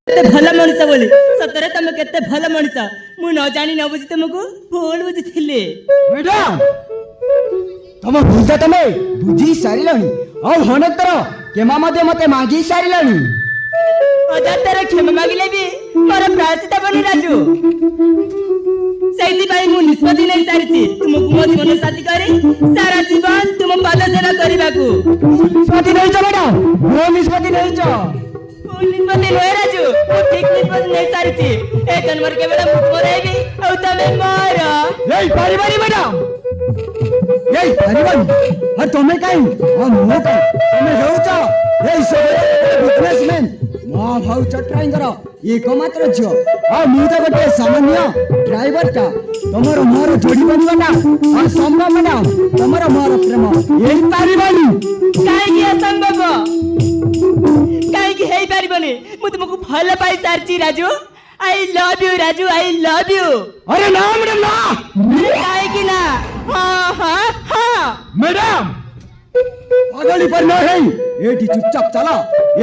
केते भल मनुष्य बोली सतरे तुम केते भल मनुष्य मु न जानी न बुझी तुमको भूल बुझिथिले मैडम तुम भूलता तुम बुझी सारिलानी और हनतर केमा मते मते मागी सारिलानी अजातर क्षमा मागिले भी मोर प्रायश्चित बनी राजू सेति भाई मु निष्पत्ति नै सारिछि तुमको मो जीवन साथी करी सारा जीवन तुम पाद सेवा करिबाकू निष्पत्ति नै छ मैडम मो निष्पत्ति नै छ निष्पत्ति नय राजू मु ठीक निष्पत्ति नै सारिछि ए जन्मर के बेला मु मरेबी औ तमे मर ए परिवारी मैडम ए परिवारी और तुमे काई और मो का तुमे रहउछ ए सब बिजनेसमैन मो भाउ चट्राइंगर एकमात्र झियो और मु तो गोटे सामान्य ड्राइवर टा तमर मोर जोड़ी बनिबा ना और संभव मैडम तमर मोर प्रेम एई पारिबानी काई की असंभव काई की हेई पारिबनी मु तुमको भल पाई सारची Raju I love you Raju I love you अरे ना मैडम ना काई की ना हां हां हां मैडम पागली पर न है एठी चुपचाप चला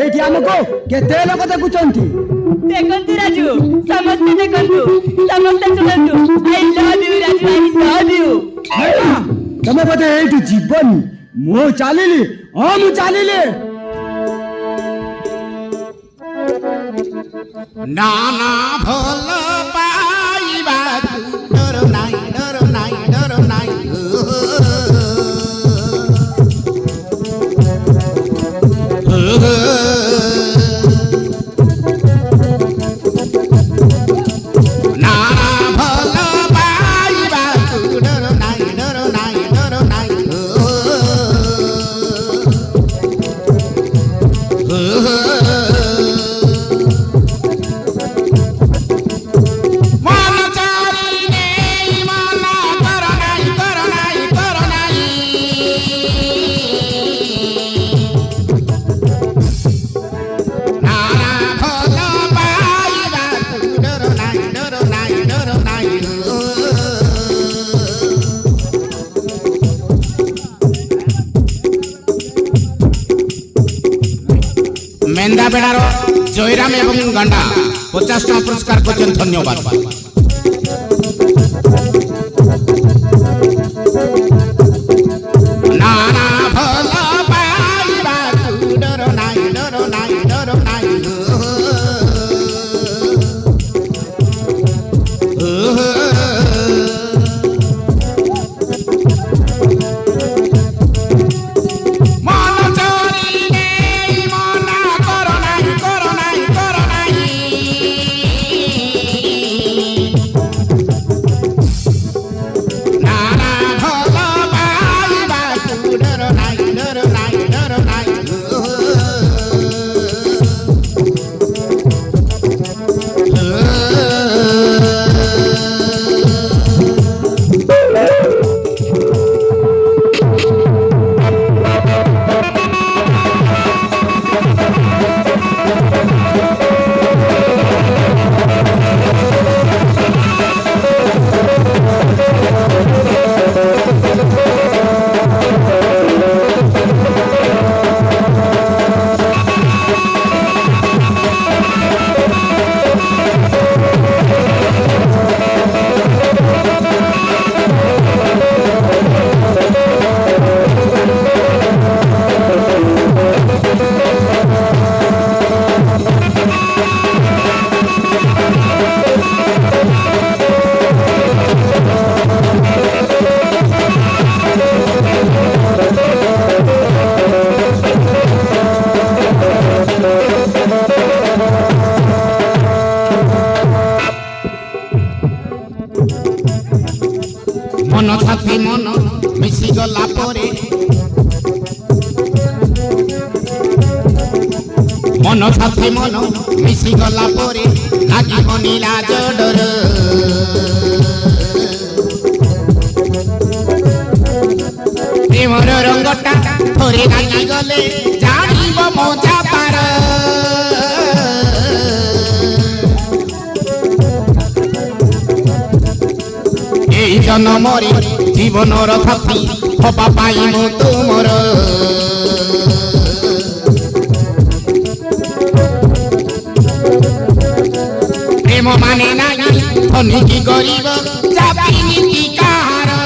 एठी हमको केते लोक देखुचंती देखंतु राजू समस्त देखंतु समस्त सुनंतु I love you Raju I love you madam तमे बते एठी जीवनी मो चालिली मु चालिली नाना भल पाइबा डर नाई डर नाई डर नाई नाना भल पाइबा डर नाई डर नाई डर नाई मेंदाबेड़ार जयराम एवं गंडा 50 टका पुरस्कार कर धन्यवाद। नाना भल पाइबा डर नाई डर नाई डर नाई मन साथी मन मिसी गला परे मन साथी मन मिसी गला परे लागी बनी लाज डर प्रेमर रंगटा थोरे लागी गले जानिब मजा पार जन्मरे जीवनर साथी हवा पाइब तुमर ମାନେ ନାହିଁ ଧନୀକି ଗରିବ ଚାପି ନୀତି କାହାର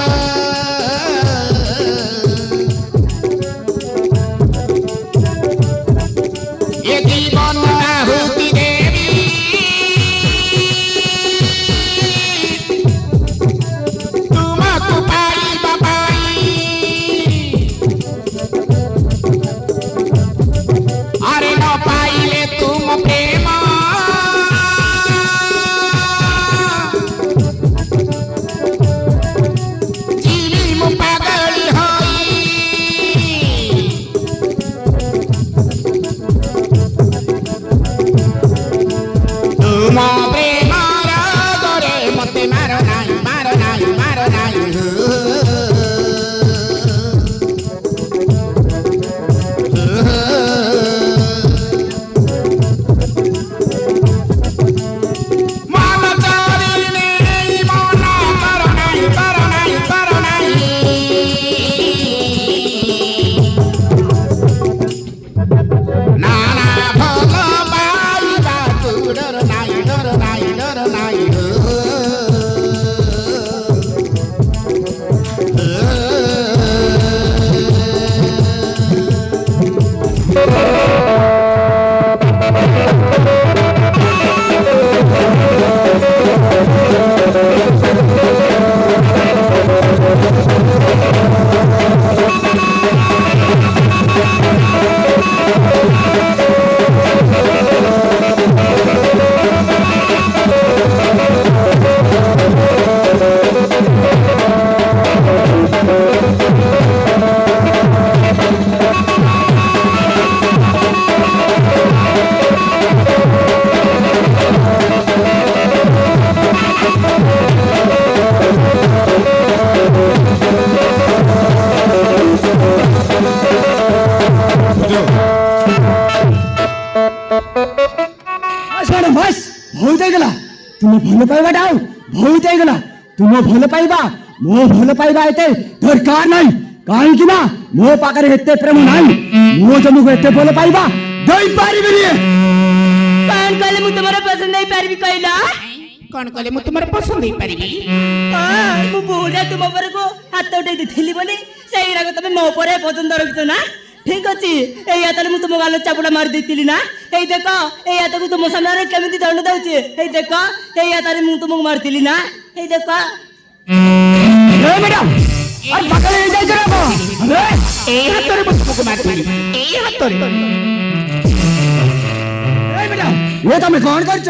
ଏ ଜୀବନ ଆହୁତି ଦେବି ତୁମକୁ ପାଇବା ପାଇଁ ଆରେ ନ ପାଇଲେ ତୁମ ପ୍ରେମ ଯିବି ମୁଁ ପାଗଳି ହୋଇ ତୁମ ପ୍ରେମର ଦରେ ମତେ ମାର ନାହିଁ ମାର ନାହିଁ ମାର ନାହିଁ ମନ ଚରିଲେ ମନ କର ନାହିଁ କର ନାହିଁ କର ନାହିଁ ନା ନା ଭଲ ପାଇବାକୁ ଡର ନାହିଁ ଡର ନାହିଁ ଡର ନାହିଁ ଶୁଣ ବସ୍ ବହୁତ ହେଇଗଲା ତୁମ ଭଲ ପାଇବାଟା ଆଉ ବହୁତ ହେଇଗଲା ତୁମ ଭଲ ପାଇବା ମୋ ଭଲ ପାଇବା ଏତେ ଦରକାର ନାହିଁ କାହିଁକି ନା ମୋ ପାଖରେ ଏତେ ପ୍ରେମ ନାହିଁ ମୁଁ ତମକୁ ଏତେ ଭଲ ପାଇବା ଦେଇପାରିବିନି କଣ କଲେ ମୁଁ ତୁମର ପସନ୍ଦ ହେଇପାରିବି କହିଲ କଣ କଲେ ମୁଁ ତୁମର ପସନ୍ଦ ହେଇପାରିବି ମୁଁ ଭୁଲରେ ତୁମ ଉପରକୁ ହାତ ଉଠେଇ ଦେଇଥିଲି ବୋଲି ସେଇଗୁଡାକ ତମେ ମୋ ଉପରେ ପସନ୍ଦ ରଖିଛ ନା ଠିକ ଅଛି ଏଇ ହାତରେ ମୁଁ ତୁମ ଗାଲ ଚାପୁଡା ମାରି ଦେଇଥିଲି ନା ଏଇ ଦେଖ ଏଇ ହାତକୁ ତୁମ ସାମ୍ନାରେ କେମିତି ଦଣ୍ଡ ଦଉଛି ଏଇ ଦେଖ ଏଇ ହାତରେ ମୁଁ ତୁମକୁ ମାରିଥିଲି ନା ଏଇ ଦେଖ ମ୍ୟାଡାମ ଆରେ ପାଖରେ ହେଇଯାଇଛ ନା କଣ ଆରେ ଏଇ ହାତରେ ମୁଁ ତୁମକୁ ମାରିଥିଲି ଏଇ ହାତରେ ମ୍ୟାଡାମ ଏ ତମେ କଣ କରୁଛ